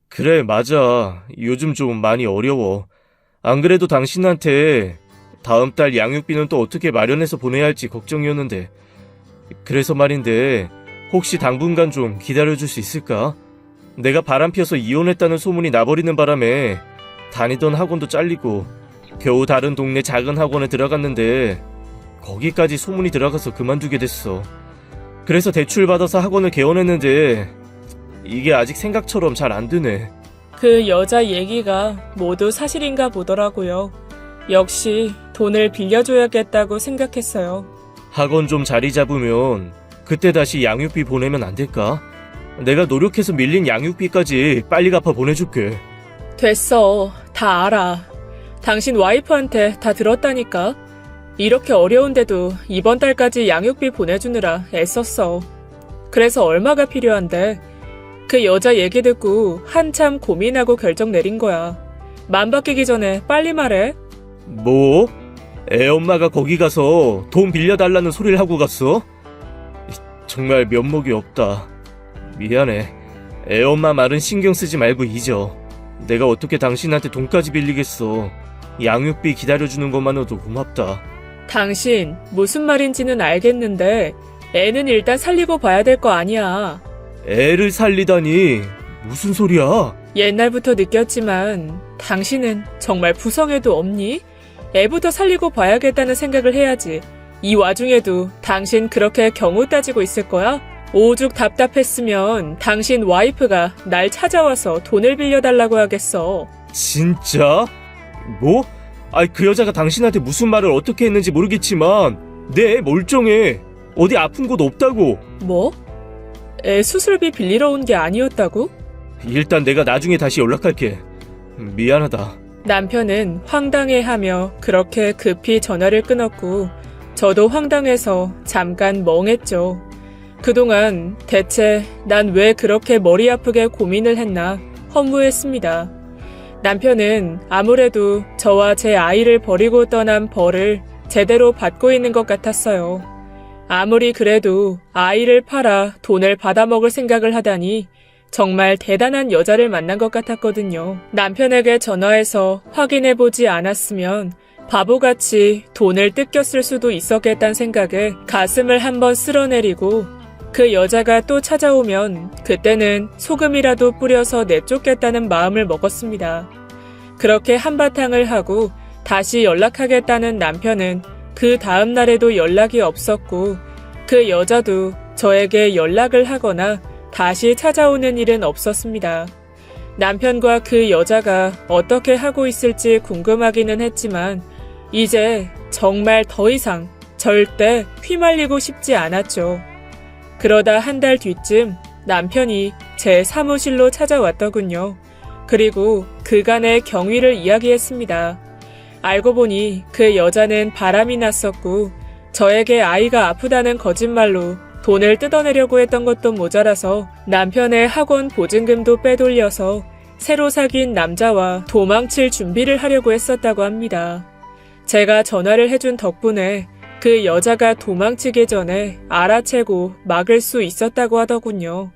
그래, 맞아. 요즘 좀 많이 어려워. 안 그래도 당신한테 다음 달 양육비는 또 어떻게 마련해서 보내야 할지 걱정이었는데. 그래서 말인데 혹시 당분간 좀 기다려줄 수 있을까? 내가 바람피어서 이혼했다는 소문이 나버리는 바람에 다니던 학원도 잘리고 겨우 다른 동네 작은 학원에 들어갔는데 거기까지 소문이 들어가서 그만두게 됐어. 그래서 대출 받아서 학원을 개원했는데 이게 아직 생각처럼 잘 안 되네. 그 여자 얘기가 모두 사실인가 보더라고요. 역시 돈을 빌려줘야겠다고 생각했어요. 학원 좀 자리 잡으면 그때 다시 양육비 보내면 안 될까? 내가 노력해서 밀린 양육비까지 빨리 갚아 보내줄게. 됐어. 다 알아. 당신 와이프한테 다 들었다니까. 이렇게 어려운데도 이번 달까지 양육비 보내주느라 애썼어. 그래서 얼마가 필요한데? 그 여자 얘기 듣고 한참 고민하고 결정 내린 거야. 맘 바뀌기 전에 빨리 말해. 뭐? 애엄마가 거기 가서 돈 빌려달라는 소리를 하고 갔어? 정말 면목이 없다. 미안해. 애엄마 말은 신경 쓰지 말고 잊어. 내가 어떻게 당신한테 돈까지 빌리겠어. 양육비 기다려주는 것만으로도 고맙다. 당신 무슨 말인지는 알겠는데 애는 일단 살리고 봐야 될 거 아니야. 애를 살리다니 무슨 소리야? 옛날부터 느꼈지만 당신은 정말 부성애도 없니? 애부터 살리고 봐야겠다는 생각을 해야지. 이 와중에도 당신 그렇게 경우 따지고 있을 거야? 오죽 답답했으면 당신 와이프가 날 찾아와서 돈을 빌려달라고 하겠어. 진짜? 뭐? 그 여자가 당신한테 무슨 말을 어떻게 했는지 모르겠지만 내 애 멀쩡해. 어디 아픈 곳 없다고. 뭐? 애 수술비 빌리러 온 게 아니었다고? 일단 내가 나중에 다시 연락할게. 미안하다. 남편은 황당해하며 그렇게 급히 전화를 끊었고 저도 황당해서 잠깐 멍했죠. 그동안 대체 난 왜 그렇게 머리 아프게 고민을 했나 허무했습니다. 남편은 아무래도 저와 제 아이를 버리고 떠난 벌을 제대로 받고 있는 것 같았어요. 아무리 그래도 아이를 팔아 돈을 받아먹을 생각을 하다니 정말 대단한 여자를 만난 것 같았거든요. 남편에게 전화해서 확인해보지 않았으면 바보같이 돈을 뜯겼을 수도 있었겠다는 생각에 가슴을 한번 쓸어내리고 그 여자가 또 찾아오면 그때는 소금이라도 뿌려서 내쫓겠다는 마음을 먹었습니다. 그렇게 한바탕을 하고 다시 연락하겠다는 남편은 그 다음 날에도 연락이 없었고 그 여자도 저에게 연락을 하거나 다시 찾아오는 일은 없었습니다. 남편과 그 여자가 어떻게 하고 있을지 궁금하기는 했지만 이제 정말 더 이상 절대 휘말리고 싶지 않았죠. 그러다 한 달 뒤쯤 남편이 제 사무실로 찾아왔더군요. 그리고 그간의 경위를 이야기했습니다. 알고 보니 그 여자는 바람이 났었고 저에게 아이가 아프다는 거짓말로 돈을 뜯어내려고 했던 것도 모자라서 남편의 학원 보증금도 빼돌려서 새로 사귄 남자와 도망칠 준비를 하려고 했었다고 합니다. 제가 전화를 해준 덕분에 그 여자가 도망치기 전에 알아채고 막을 수 있었다고 하더군요.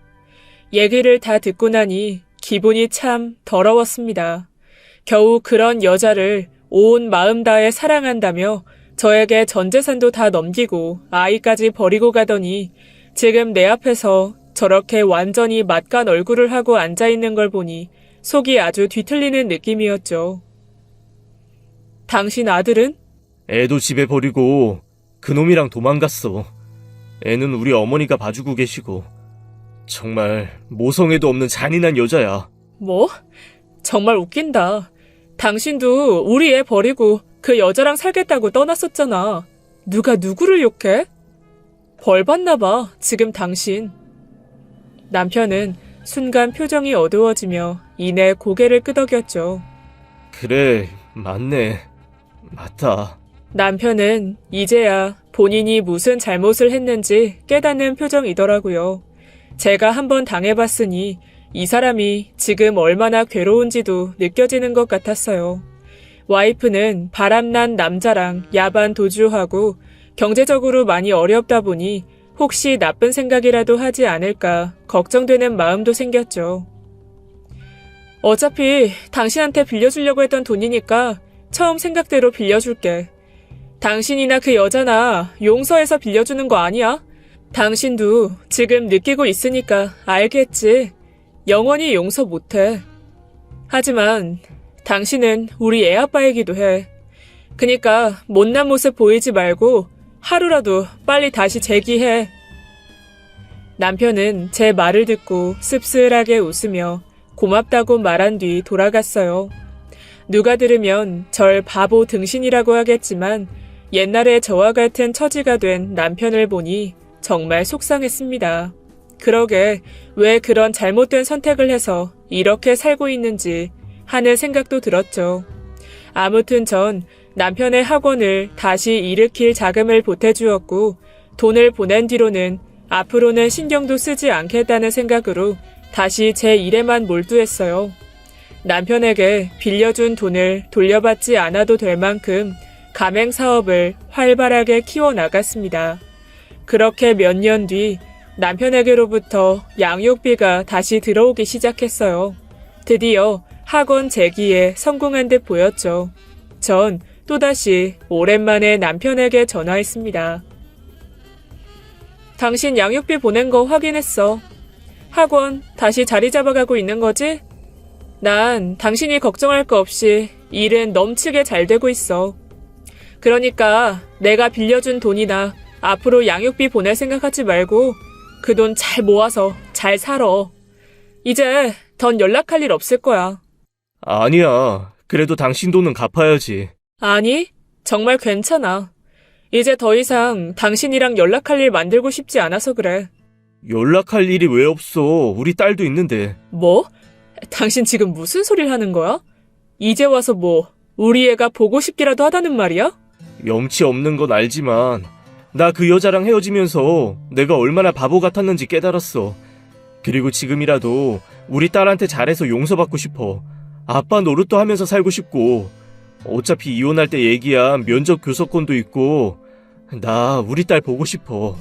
얘기를 다 듣고 나니 기분이 참 더러웠습니다. 겨우 그런 여자를 온 마음 다해 사랑한다며 저에게 전 재산도 다 넘기고 아이까지 버리고 가더니 지금 내 앞에서 저렇게 완전히 맞간 얼굴을 하고 앉아있는 걸 보니 속이 아주 뒤틀리는 느낌이었죠. 당신 아들은? 애도 집에 버리고 그놈이랑 도망갔어. 애는 우리 어머니가 봐주고 계시고. 정말 모성애도 없는 잔인한 여자야. 뭐? 정말 웃긴다. 당신도 우리 애 버리고 그 여자랑 살겠다고 떠났었잖아. 누가 누구를 욕해? 벌 받나 봐, 지금 당신. 남편은 순간 표정이 어두워지며 이내 고개를 끄덕였죠. 그래, 맞네. 맞다. 남편은 이제야 본인이 무슨 잘못을 했는지 깨닫는 표정이더라고요. 제가 한번 당해봤으니 이 사람이 지금 얼마나 괴로운지도 느껴지는 것 같았어요. 와이프는 바람난 남자랑 야반 도주하고 경제적으로 많이 어렵다 보니 혹시 나쁜 생각이라도 하지 않을까 걱정되는 마음도 생겼죠. 어차피 당신한테 빌려주려고 했던 돈이니까 처음 생각대로 빌려줄게. 당신이나 그 여자나 용서해서 빌려주는 거 아니야? 당신도 지금 느끼고 있으니까 알겠지. 영원히 용서 못해. 하지만 당신은 우리 애 아빠이기도 해. 그니까 못난 모습 보이지 말고 하루라도 빨리 다시 재기해. 남편은 제 말을 듣고 씁쓸하게 웃으며 고맙다고 말한 뒤 돌아갔어요. 누가 들으면 절 바보 등신이라고 하겠지만 옛날에 저와 같은 처지가 된 남편을 보니 정말 속상했습니다. 그러게 왜 그런 잘못된 선택을 해서 이렇게 살고 있는지 하는 생각도 들었죠. 아무튼 전 남편의 학원을 다시 일으킬 자금을 보태주었고 돈을 보낸 뒤로는 앞으로는 신경도 쓰지 않겠다는 생각으로 다시 제 일에만 몰두했어요. 남편에게 빌려준 돈을 돌려받지 않아도 될 만큼 가맹 사업을 활발하게 키워나갔습니다. 그렇게 몇 년 뒤 남편에게로부터 양육비가 다시 들어오기 시작했어요. 드디어 학원 재기에 성공한 듯 보였죠. 전 또다시 오랜만에 남편에게 전화했습니다. 당신 양육비 보낸 거 확인했어. 학원 다시 자리 잡아가고 있는 거지? 난 당신이 걱정할 거 없이 일은 넘치게 잘 되고 있어. 그러니까 내가 빌려준 돈이나 앞으로 양육비 보낼 생각하지 말고 그 돈 잘 모아서 잘 살아. 이제 넌 연락할 일 없을 거야. 아니야. 그래도 당신 돈은 갚아야지. 아니, 정말 괜찮아. 이제 더 이상 당신이랑 연락할 일 만들고 싶지 않아서 그래. 연락할 일이 왜 없어? 우리 딸도 있는데. 뭐? 당신 지금 무슨 소리를 하는 거야? 이제 와서 뭐 우리 애가 보고 싶기라도 하다는 말이야? 염치 없는 건 알지만 나 그 여자랑 헤어지면서 내가 얼마나 바보 같았는지 깨달았어. 그리고 지금이라도 우리 딸한테 잘해서 용서받고 싶어. 아빠 노릇도 하면서 살고 싶고 어차피 이혼할 때 얘기한 면접 교섭권도 있고 나 우리 딸 보고 싶어.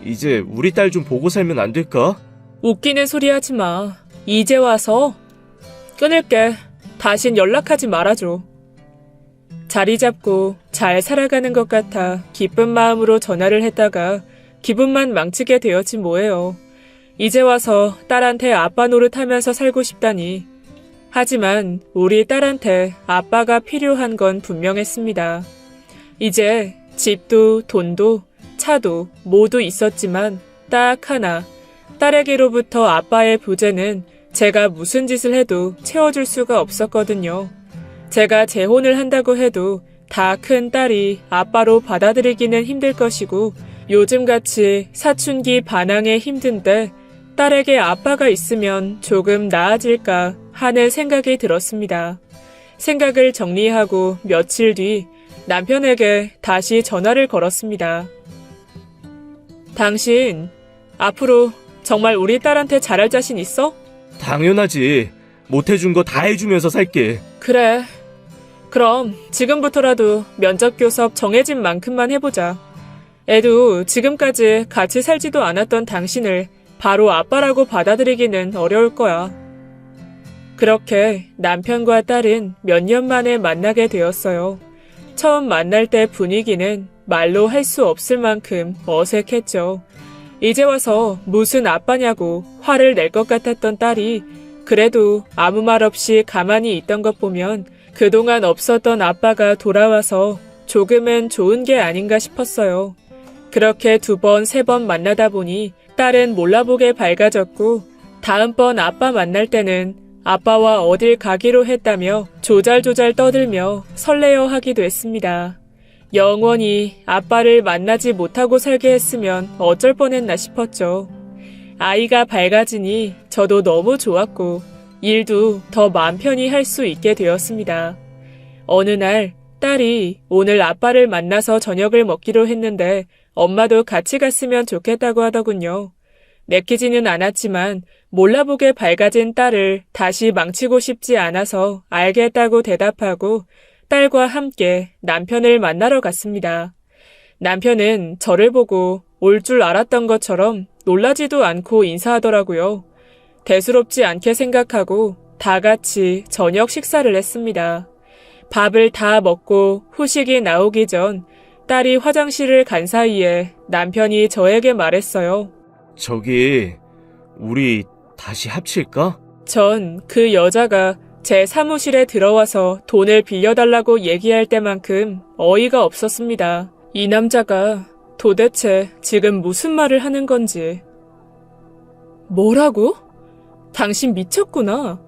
이제 우리 딸 좀 보고 살면 안 될까? 웃기는 소리 하지 마. 이제 와서? 끊을게. 다신 연락하지 말아줘. 자리 잡고 잘 살아가는 것 같아 기쁜 마음으로 전화를 했다가 기분만 망치게 되었지 뭐예요. 이제 와서 딸한테 아빠 노릇하면서 살고 싶다니. 하지만 우리 딸한테 아빠가 필요한 건 분명했습니다. 이제 집도 돈도 차도 모두 있었지만 딱 하나, 딸에게로부터 아빠의 부재는 제가 무슨 짓을 해도 채워줄 수가 없었거든요. 제가 재혼을 한다고 해도 다 큰 딸이 아빠로 받아들이기는 힘들 것이고 요즘같이 사춘기 반항에 힘든데 딸에게 아빠가 있으면 조금 나아질까 하는 생각이 들었습니다. 생각을 정리하고 며칠 뒤 남편에게 다시 전화를 걸었습니다. 당신, 앞으로 정말 우리 딸한테 잘할 자신 있어? 당연하지. 못해준 거 다 해주면서 살게. 그래. 그럼 지금부터라도 면접 교섭 정해진 만큼만 해보자. 애도 지금까지 같이 살지도 않았던 당신을 바로 아빠라고 받아들이기는 어려울 거야. 그렇게 남편과 딸은 몇 년 만에 만나게 되었어요. 처음 만날 때 분위기는 말로 할 수 없을 만큼 어색했죠. 이제 와서 무슨 아빠냐고 화를 낼 것 같았던 딸이 그래도 아무 말 없이 가만히 있던 것 보면 그동안 없었던 아빠가 돌아와서 조금은 좋은 게 아닌가 싶었어요. 그렇게 2번, 3번 만나다 보니 딸은 몰라보게 밝아졌고 다음번 아빠 만날 때는 아빠와 어딜 가기로 했다며 조잘조잘 떠들며 설레어 하기도 했습니다. 영원히 아빠를 만나지 못하고 살게 했으면 어쩔 뻔했나 싶었죠. 아이가 밝아지니 저도 너무 좋았고 일도 더 마음 편히 할 수 있게 되었습니다. 어느 날 딸이 오늘 아빠를 만나서 저녁을 먹기로 했는데 엄마도 같이 갔으면 좋겠다고 하더군요. 내키지는 않았지만 몰라보게 밝아진 딸을 다시 망치고 싶지 않아서 알겠다고 대답하고 딸과 함께 남편을 만나러 갔습니다. 남편은 저를 보고 올 줄 알았던 것처럼 놀라지도 않고 인사하더라고요. 대수롭지 않게 생각하고 다 같이 저녁 식사를 했습니다. 밥을 다 먹고 후식이 나오기 전 딸이 화장실을 간 사이에 남편이 저에게 말했어요. 저기, 우리 다시 합칠까? 전 그 여자가 제 사무실에 들어와서 돈을 빌려달라고 얘기할 때만큼 어이가 없었습니다. 이 남자가 도대체 지금 무슨 말을 하는 건지. 뭐라고? 당신 미쳤구나.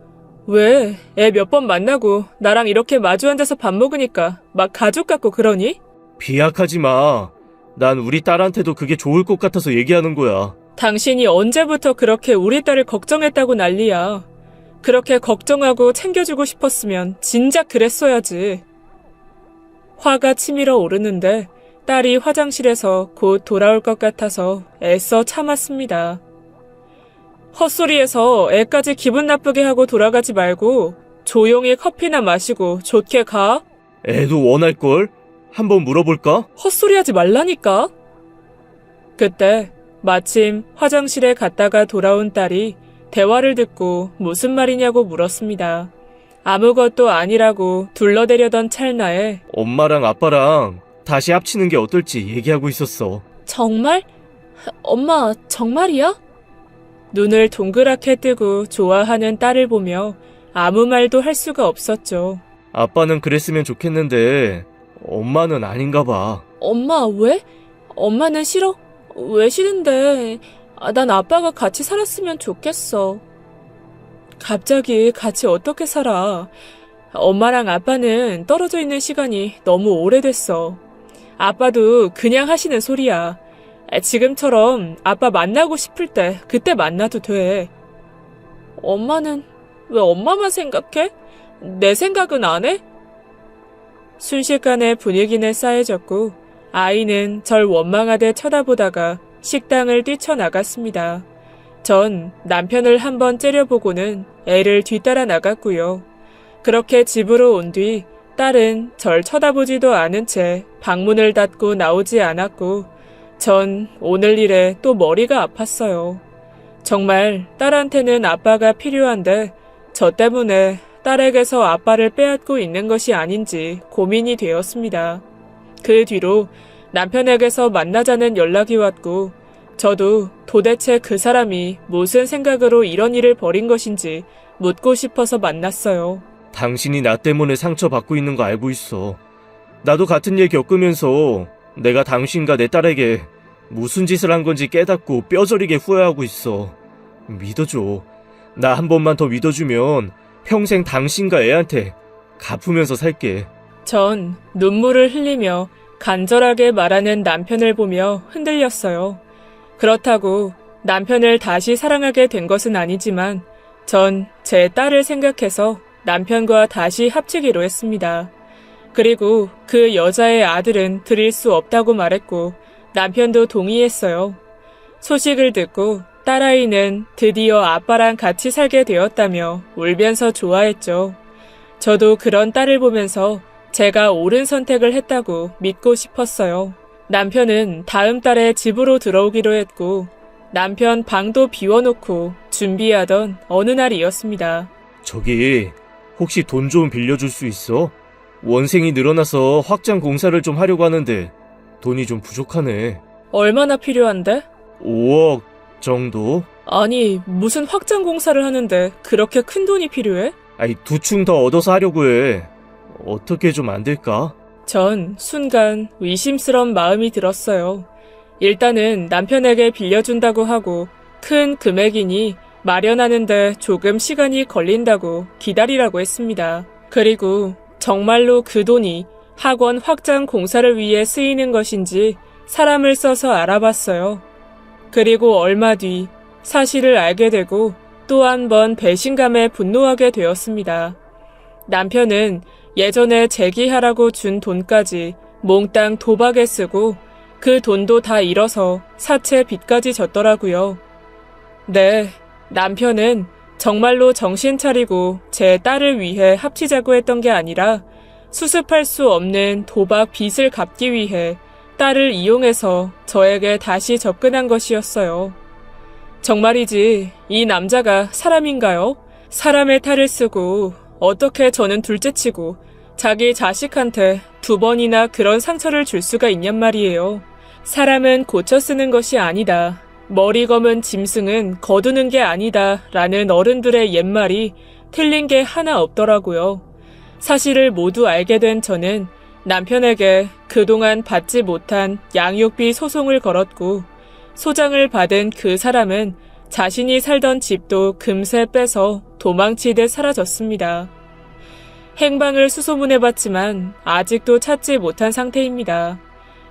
왜 애 몇 번 만나고 나랑 이렇게 마주 앉아서 밥 먹으니까 막 가족 같고 그러니? 비약하지 마. 난 우리 딸한테도 그게 좋을 것 같아서 얘기하는 거야. 당신이 언제부터 그렇게 우리 딸을 걱정했다고 난리야. 그렇게 걱정하고 챙겨주고 싶었으면 진작 그랬어야지. 화가 치밀어 오르는데 딸이 화장실에서 곧 돌아올 것 같아서 애써 참았습니다. 헛소리해서 애까지 기분 나쁘게 하고 돌아가지 말고 조용히 커피나 마시고 좋게 가. 애도 원할걸? 한번 물어볼까? 헛소리하지 말라니까. 그때 마침 화장실에 갔다가 돌아온 딸이 대화를 듣고 무슨 말이냐고 물었습니다. 아무것도 아니라고 둘러대려던 찰나에 엄마랑 아빠랑 다시 합치는 게 어떨지 얘기하고 있었어. 정말? 엄마 정말이야? 눈을 동그랗게 뜨고 좋아하는 딸을 보며 아무 말도 할 수가 없었죠. 아빠는 그랬으면 좋겠는데 엄마는 아닌가 봐. 엄마 왜? 엄마는 싫어? 왜 싫은데? 난 아빠가 같이 살았으면 좋겠어. 갑자기 같이 어떻게 살아? 엄마랑 아빠는 떨어져 있는 시간이 너무 오래됐어. 아빠도 그냥 하시는 소리야. 지금처럼 아빠 만나고 싶을 때 그때 만나도 돼. 엄마는 왜 엄마만 생각해? 내 생각은 안 해? 순식간에 분위기는 싸해졌고 아이는 절 원망하듯 쳐다보다가 식당을 뛰쳐나갔습니다. 전 남편을 한번 째려보고는 애를 뒤따라 나갔고요. 그렇게 집으로 온 뒤 딸은 절 쳐다보지도 않은 채 방문을 닫고 나오지 않았고 전 오늘 일에 또 머리가 아팠어요. 정말 딸한테는 아빠가 필요한데 저 때문에 딸에게서 아빠를 빼앗고 있는 것이 아닌지 고민이 되었습니다. 그 뒤로 남편에게서 만나자는 연락이 왔고 저도 도대체 그 사람이 무슨 생각으로 이런 일을 벌인 것인지 묻고 싶어서 만났어요. 당신이 나 때문에 상처받고 있는 거 알고 있어. 나도 같은 일 겪으면서 내가 당신과 내 딸에게 무슨 짓을 한 건지 깨닫고 뼈저리게 후회하고 있어. 믿어줘. 나 한 번만 더 믿어주면 평생 당신과 애한테 갚으면서 살게. 전 눈물을 흘리며 간절하게 말하는 남편을 보며 흔들렸어요. 그렇다고 남편을 다시 사랑하게 된 것은 아니지만 전 제 딸을 생각해서 남편과 다시 합치기로 했습니다. 그리고 그 여자의 아들은 드릴 수 없다고 말했고 남편도 동의했어요. 소식을 듣고 딸아이는 드디어 아빠랑 같이 살게 되었다며 울면서 좋아했죠. 저도 그런 딸을 보면서 제가 옳은 선택을 했다고 믿고 싶었어요. 남편은 다음 달에 집으로 들어오기로 했고 남편 방도 비워놓고 준비하던 어느 날이었습니다. 저기 혹시 돈 좀 빌려줄 수 있어? 원생이 늘어나서 확장 공사를 좀 하려고 하는데 돈이 좀 부족하네. 얼마나 필요한데? 5억 정도? 아니, 무슨 확장 공사를 하는데 그렇게 큰 돈이 필요해? 아니, 2층 더 얻어서 하려고 해. 어떻게 좀 안 될까? 전 순간 의심스러운 마음이 들었어요. 일단은 남편에게 빌려준다고 하고 큰 금액이니 마련하는데 조금 시간이 걸린다고 기다리라고 했습니다. 그리고 정말로 그 돈이 학원 확장 공사를 위해 쓰이는 것인지 사람을 써서 알아봤어요. 그리고 얼마 뒤 사실을 알게 되고 또 한 번 배신감에 분노하게 되었습니다. 남편은 예전에 제기하라고 준 돈까지 몽땅 도박에 쓰고 그 돈도 다 잃어서 사채 빚까지 졌더라고요. 네, 남편은 정말로 정신 차리고 제 딸을 위해 합치자고 했던 게 아니라 수습할 수 없는 도박 빚을 갚기 위해 딸을 이용해서 저에게 다시 접근한 것이었어요. 정말이지 이 남자가 사람인가요? 사람의 탈을 쓰고 어떻게 저는 둘째치고 자기 자식한테 2번이나 그런 상처를 줄 수가 있냔 말이에요. 사람은 고쳐 쓰는 것이 아니다. 머리 검은 짐승은 거두는 게 아니다. 라는 어른들의 옛말이 틀린 게 하나 없더라고요. 사실을 모두 알게 된 저는 남편에게 그동안 받지 못한 양육비 소송을 걸었고 소장을 받은 그 사람은 자신이 살던 집도 금세 빼서 도망치듯 사라졌습니다. 행방을 수소문해봤지만 아직도 찾지 못한 상태입니다.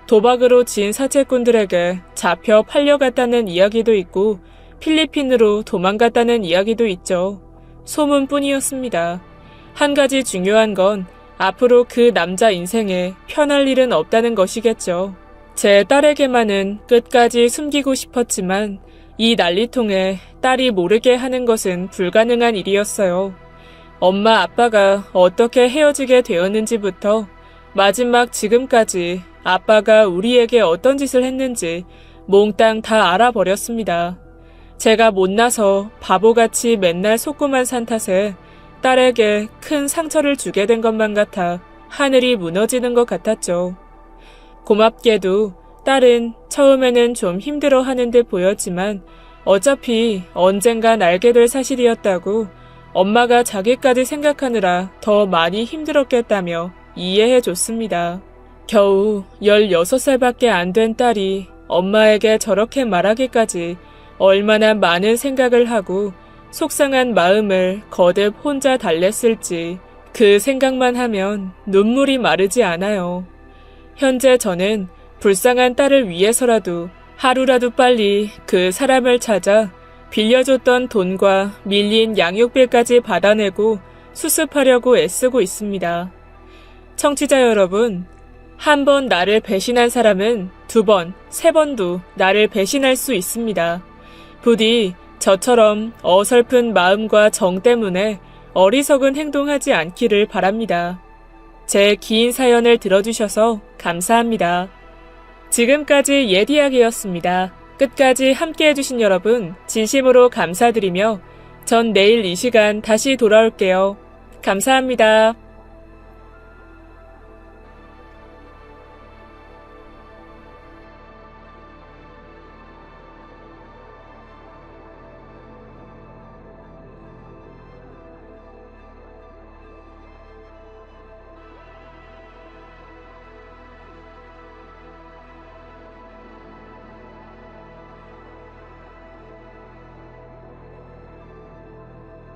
도박으로 진 사채꾼들에게 잡혀 팔려갔다는 이야기도 있고 필리핀으로 도망갔다는 이야기도 있죠. 소문뿐이었습니다. 한 가지 중요한 건 앞으로 그 남자 인생에 편할 일은 없다는 것이겠죠. 제 딸에게만은 끝까지 숨기고 싶었지만 이 난리통에 딸이 모르게 하는 것은 불가능한 일이었어요. 엄마 아빠가 어떻게 헤어지게 되었는지부터 마지막 지금까지 아빠가 우리에게 어떤 짓을 했는지 몽땅 다 알아버렸습니다. 제가 못나서 바보같이 맨날 속고만 산 탓에 딸에게 큰 상처를 주게 된 것만 같아 하늘이 무너지는 것 같았죠. 고맙게도 딸은 처음에는 좀 힘들어하는 듯 보였지만 어차피 언젠간 알게 될 사실이었다고 엄마가 자기까지 생각하느라 더 많이 힘들었겠다며 이해해줬습니다. 겨우 16살밖에 안 된 딸이 엄마에게 저렇게 말하기까지 얼마나 많은 생각을 하고 속상한 마음을 거듭 혼자 달랬을지 그 생각만 하면 눈물이 마르지 않아요. 현재 저는 불쌍한 딸을 위해서라도 하루라도 빨리 그 사람을 찾아 빌려줬던 돈과 밀린 양육비까지 받아내고 수습하려고 애쓰고 있습니다. 청취자 여러분, 한 번 나를 배신한 사람은 2번, 3번도 나를 배신할 수 있습니다. 부디 저처럼 어설픈 마음과 정 때문에 어리석은 행동하지 않기를 바랍니다. 제 긴 사연을 들어주셔서 감사합니다. 지금까지 옛 이야기였습니다. 끝까지 함께해주신 여러분 진심으로 감사드리며 전 내일 이 시간 다시 돌아올게요. 감사합니다.